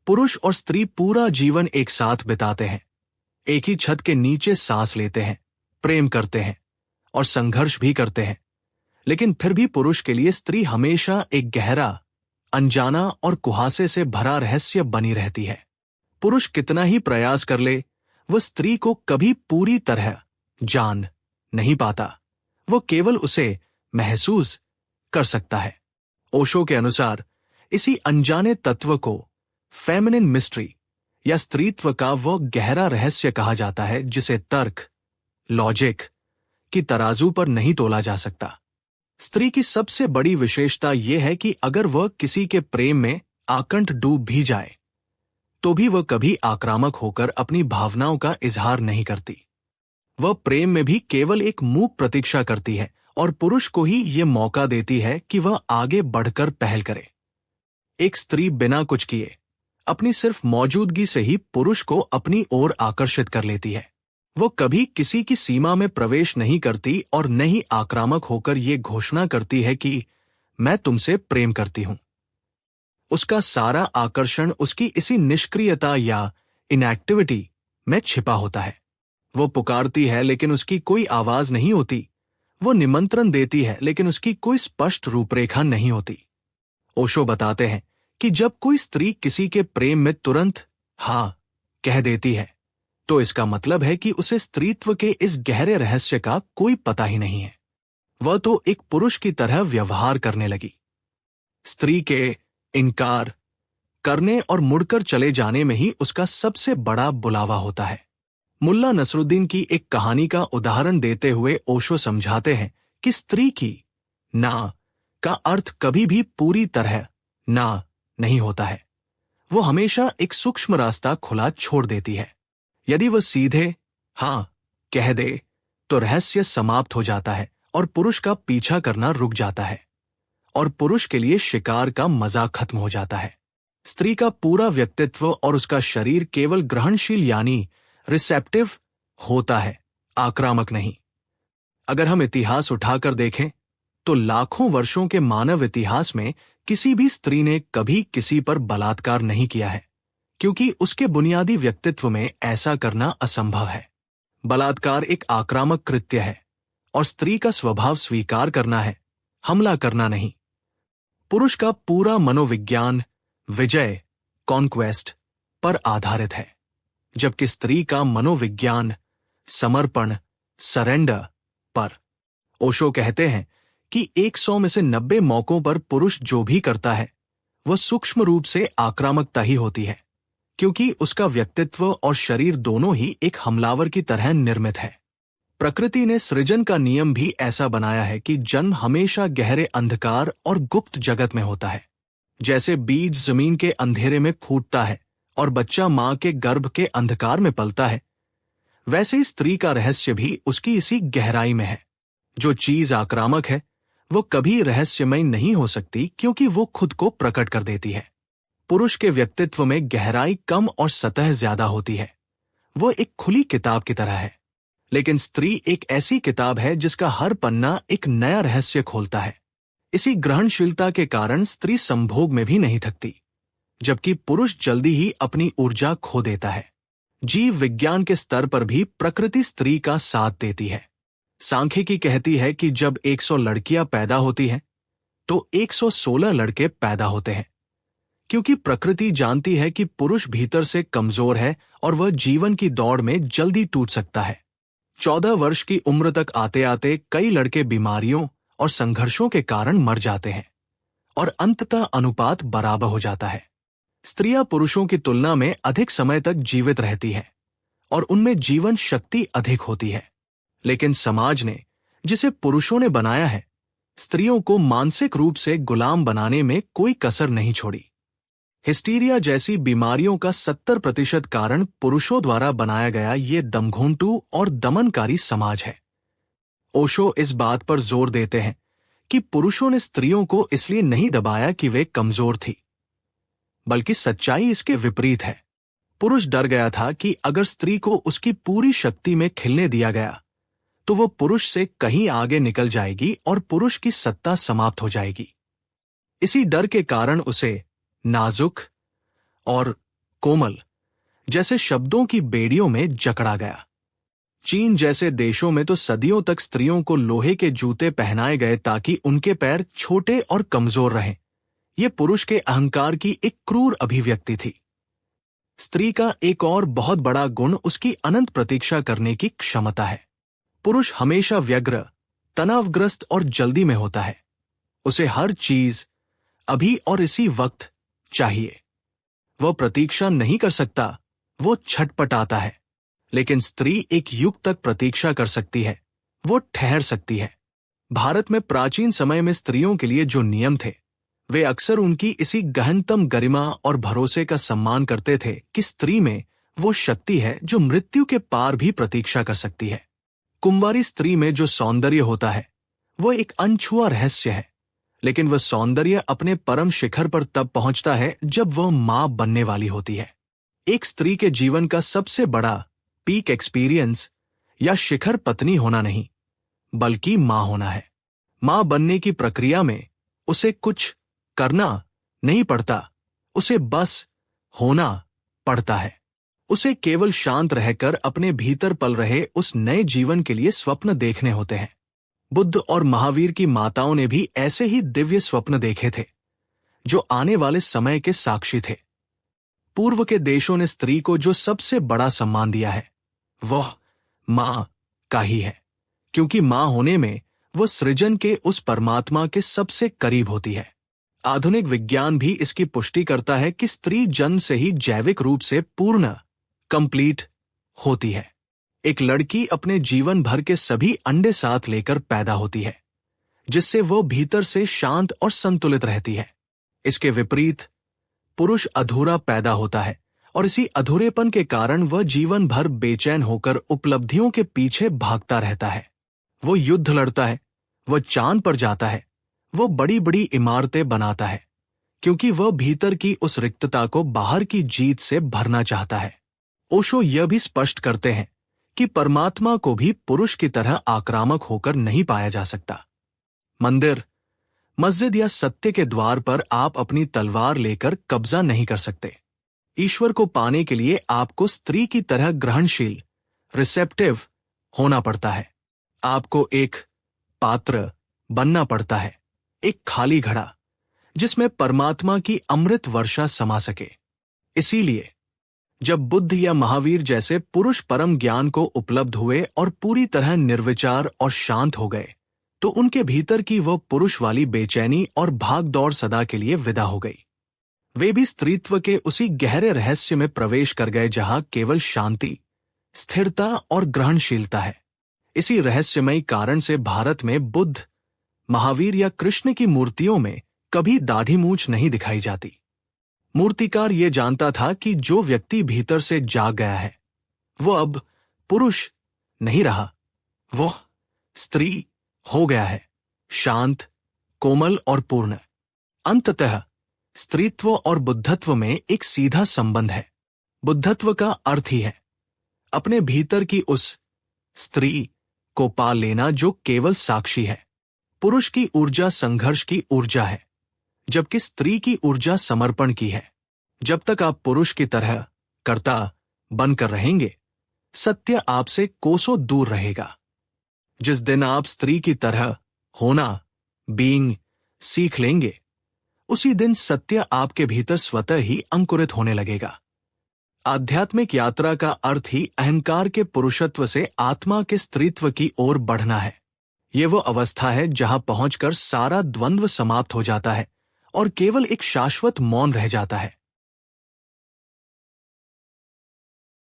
पुरुष और स्त्री पूरा जीवन एक साथ बिताते हैं, एक ही छत के नीचे सांस लेते हैं, प्रेम करते हैं और संघर्ष भी करते हैं। लेकिन फिर भी पुरुष के लिए स्त्री हमेशा एक गहरा, अनजाना और कुहासे से भरा रहस्य बनी रहती है। पुरुष कितना ही प्रयास कर ले, वह स्त्री को कभी पूरी तरह जान नहीं पाता। वो केवल उसे महसूस कर सकता है। ओशो के अनुसार इसी अनजाने तत्व को फेमिनिन मिस्ट्री या स्त्रीत्व का वो गहरा रहस्य कहा जाता है जिसे तर्क, लॉजिक की तराजू पर नहीं तोला जा सकता। स्त्री की सबसे बड़ी विशेषता यह है कि अगर वह किसी के प्रेम में आकंठ डूब भी जाए तो भी वह कभी आक्रामक होकर अपनी भावनाओं का इजहार नहीं करती। वह प्रेम में भी केवल एक मूक प्रतीक्षा करती है और पुरुष को ही यह मौका देती है कि वह आगे बढ़कर पहल करे। एक स्त्री बिना कुछ किए, अपनी सिर्फ मौजूदगी से ही पुरुष को अपनी ओर आकर्षित कर लेती है। वो कभी किसी की सीमा में प्रवेश नहीं करती और न ही आक्रामक होकर ये घोषणा करती है कि मैं तुमसे प्रेम करती हूं। उसका सारा आकर्षण उसकी इसी निष्क्रियता या इनएक्टिविटी में छिपा होता है। वो पुकारती है लेकिन उसकी कोई आवाज नहीं होती। वो निमंत्रण देती है लेकिन उसकी कोई स्पष्ट रूपरेखा नहीं होती। ओशो बताते हैं कि जब कोई स्त्री किसी के प्रेम में तुरंत हाँ कह देती है तो इसका मतलब है कि उसे स्त्रीत्व के इस गहरे रहस्य का कोई पता ही नहीं है। वह तो एक पुरुष की तरह व्यवहार करने लगी। स्त्री के इनकार करने और मुड़कर चले जाने में ही उसका सबसे बड़ा बुलावा होता है। मुल्ला नसरुद्दीन की एक कहानी का उदाहरण देते हुए ओशो समझाते हैं कि स्त्री की ना का अर्थ कभी भी पूरी तरह ना नहीं होता है। वो हमेशा एक सूक्ष्म रास्ता खुला छोड़ देती है। यदि वह सीधे हां कह दे तो रहस्य समाप्त हो जाता है और पुरुष का पीछा करना रुक जाता है और पुरुष के लिए शिकार का मजा खत्म हो जाता है। स्त्री का पूरा व्यक्तित्व और उसका शरीर केवल ग्रहणशील यानी रिसेप्टिव होता है, आक्रामक नहीं। अगर हम इतिहास उठाकर देखें तो लाखों वर्षों के मानव इतिहास में किसी भी स्त्री ने कभी किसी पर बलात्कार नहीं किया है, क्योंकि उसके बुनियादी व्यक्तित्व में ऐसा करना असंभव है। बलात्कार एक आक्रामक कृत्य है और स्त्री का स्वभाव स्वीकार करना है, हमला करना नहीं। पुरुष का पूरा मनोविज्ञान विजय, कॉन्क्वेस्ट पर आधारित है, जबकि स्त्री का मनोविज्ञान समर्पण, सरेंडर पर। ओशो कहते हैं कि 100 में से 90 मौकों पर पुरुष जो भी करता है वह सूक्ष्म रूप से आक्रामकता ही होती है, क्योंकि उसका व्यक्तित्व और शरीर दोनों ही एक हमलावर की तरह निर्मित है। प्रकृति ने सृजन का नियम भी ऐसा बनाया है कि जन्म हमेशा गहरे अंधकार और गुप्त जगत में होता है। जैसे बीज जमीन के अंधेरे में फूटता है और बच्चा मां के गर्भ के अंधकार में पलता है, वैसे ही स्त्री का रहस्य भी उसकी इसी गहराई में है। जो चीज आक्रामक है वो कभी रहस्यमय नहीं हो सकती, क्योंकि वो खुद को प्रकट कर देती है। पुरुष के व्यक्तित्व में गहराई कम और सतह ज्यादा होती है। वो एक खुली किताब की तरह है, लेकिन स्त्री एक ऐसी किताब है जिसका हर पन्ना एक नया रहस्य खोलता है। इसी ग्रहणशीलता के कारण स्त्री संभोग में भी नहीं थकती, जबकि पुरुष जल्दी ही अपनी ऊर्जा खो देता है। जीव विज्ञान के स्तर पर भी प्रकृति स्त्री का साथ देती है। सांख्यिकी कहती है कि जब 100 लड़कियां पैदा होती हैं तो 116 लड़के पैदा होते हैं, क्योंकि प्रकृति जानती है कि पुरुष भीतर से कमजोर है और वह जीवन की दौड़ में जल्दी टूट सकता है। 14 वर्ष की उम्र तक आते आते कई लड़के बीमारियों और संघर्षों के कारण मर जाते हैं और अंततः अनुपात बराबर हो जाता है। स्त्रियां पुरुषों की तुलना में अधिक समय तक जीवित रहती हैं और उनमें जीवन शक्ति अधिक होती है, लेकिन समाज ने, जिसे पुरुषों ने बनाया है, स्त्रियों को मानसिक रूप से गुलाम बनाने में कोई कसर नहीं छोड़ी। हिस्टीरिया जैसी बीमारियों का 70% कारण पुरुषों द्वारा बनाया गया ये दमघोंटू और दमनकारी समाज है। ओशो इस बात पर जोर देते हैं कि पुरुषों ने स्त्रियों को इसलिए नहीं दबाया कि वे कमजोर थी, बल्कि सच्चाई इसके विपरीत है। पुरुष डर गया था कि अगर स्त्री को उसकी पूरी शक्ति में खिलने दिया गया तो वो पुरुष से कहीं आगे निकल जाएगी और पुरुष की सत्ता समाप्त हो जाएगी। इसी डर के कारण उसे नाजुक और कोमल जैसे शब्दों की बेड़ियों में जकड़ा गया। चीन जैसे देशों में तो सदियों तक स्त्रियों को लोहे के जूते पहनाए गए ताकि उनके पैर छोटे और कमजोर रहें। यह पुरुष के अहंकार की एक क्रूर अभिव्यक्ति थी। स्त्री का एक और बहुत बड़ा गुण उसकी अनंत प्रतीक्षा करने की क्षमता है। पुरुष हमेशा व्यग्र, तनावग्रस्त और जल्दी में होता है। उसे हर चीज अभी और इसी वक्त चाहिए। वह प्रतीक्षा नहीं कर सकता, वो छटपटाता है। लेकिन स्त्री एक युग तक प्रतीक्षा कर सकती है, वो ठहर सकती है। भारत में प्राचीन समय में स्त्रियों के लिए जो नियम थे, वे अक्सर उनकी इसी गहनतम गरिमा और भरोसे का सम्मान करते थे कि स्त्री में वो शक्ति है जो मृत्यु के पार भी प्रतीक्षा कर सकती है। कुंवारी स्त्री में जो सौंदर्य होता है, वो एक अनछुआ रहस्य है, लेकिन वह सौंदर्य अपने परम शिखर पर तब पहुंचता है जब वह मां बनने वाली होती है। एक स्त्री के जीवन का सबसे बड़ा पीक एक्सपीरियंस या शिखर पत्नी होना नहीं, बल्कि मां होना है। मां बनने की प्रक्रिया में उसे कुछ करना नहीं पड़ता, उसे बस होना पड़ता है। उसे केवल शांत रहकर अपने भीतर पल रहे उस नए जीवन के लिए स्वप्न देखने होते हैं। बुद्ध और महावीर की माताओं ने भी ऐसे ही दिव्य स्वप्न देखे थे, जो आने वाले समय के साक्षी थे। पूर्व के देशों ने स्त्री को जो सबसे बड़ा सम्मान दिया है, वह मां का ही है, क्योंकि मां होने में वह सृजन के उस परमात्मा के सबसे करीब होती है। आधुनिक विज्ञान भी इसकी पुष्टि करता है कि स्त्री जन्म से ही जैविक रूप से पूर्ण, कंप्लीट होती है। एक लड़की अपने जीवन भर के सभी अंडे साथ लेकर पैदा होती है, जिससे वो भीतर से शांत और संतुलित रहती है। इसके विपरीत पुरुष अधूरा पैदा होता है और इसी अधूरेपन के कारण वह जीवन भर बेचैन होकर उपलब्धियों के पीछे भागता रहता है। वो युद्ध लड़ता है, वह चांद पर जाता है, वो बड़ी बड़ी इमारतें बनाता है, क्योंकि वह भीतर की उस रिक्तता को बाहर की जीत से भरना चाहता है। ओशो यह भी स्पष्ट करते हैं कि परमात्मा को भी पुरुष की तरह आक्रामक होकर नहीं पाया जा सकता। मंदिर, मस्जिद या सत्य के द्वार पर आप अपनी तलवार लेकर कब्जा नहीं कर सकते। ईश्वर को पाने के लिए आपको स्त्री की तरह ग्रहणशील, रिसेप्टिव होना पड़ता है। आपको एक पात्र बनना पड़ता है, एक खाली घड़ा जिसमें परमात्मा की अमृत वर्षा समा सके। इसीलिए जब बुद्ध या महावीर जैसे पुरुष परम ज्ञान को उपलब्ध हुए और पूरी तरह निर्विचार और शांत हो गए, तो उनके भीतर की वह पुरुष वाली बेचैनी और भागदौड़ सदा के लिए विदा हो गई। वे भी स्त्रीत्व के उसी गहरे रहस्य में प्रवेश कर गए जहां केवल शांति, स्थिरता और ग्रहणशीलता है। इसी रहस्यमयी कारण से भारत में बुद्ध, महावीर या कृष्ण की मूर्तियों में कभी दाढ़ी मूंछ नहीं दिखाई जाती। मूर्तिकार ये जानता था कि जो व्यक्ति भीतर से जाग गया है, वो अब पुरुष नहीं रहा, वो स्त्री हो गया है, शांत, कोमल और पूर्ण। अंततः स्त्रीत्व और बुद्धत्व में एक सीधा संबंध है। बुद्धत्व का अर्थ ही है अपने भीतर की उस स्त्री को पा लेना जो केवल साक्षी है। पुरुष की ऊर्जा संघर्ष की ऊर्जा है, जबकि स्त्री की ऊर्जा समर्पण की है। जब तक आप पुरुष की तरह कर्ता बनकर रहेंगे, सत्य आपसे कोसों दूर रहेगा। जिस दिन आप स्त्री की तरह होना, बीइंग सीख लेंगे, उसी दिन सत्य आपके भीतर स्वतः ही अंकुरित होने लगेगा। आध्यात्मिक यात्रा का अर्थ ही अहंकार के पुरुषत्व से आत्मा के स्त्रीत्व की ओर बढ़ना है। ये वो अवस्था है जहां पहुंचकर सारा द्वंद्व समाप्त हो जाता है और केवल एक शाश्वत मौन रह जाता है।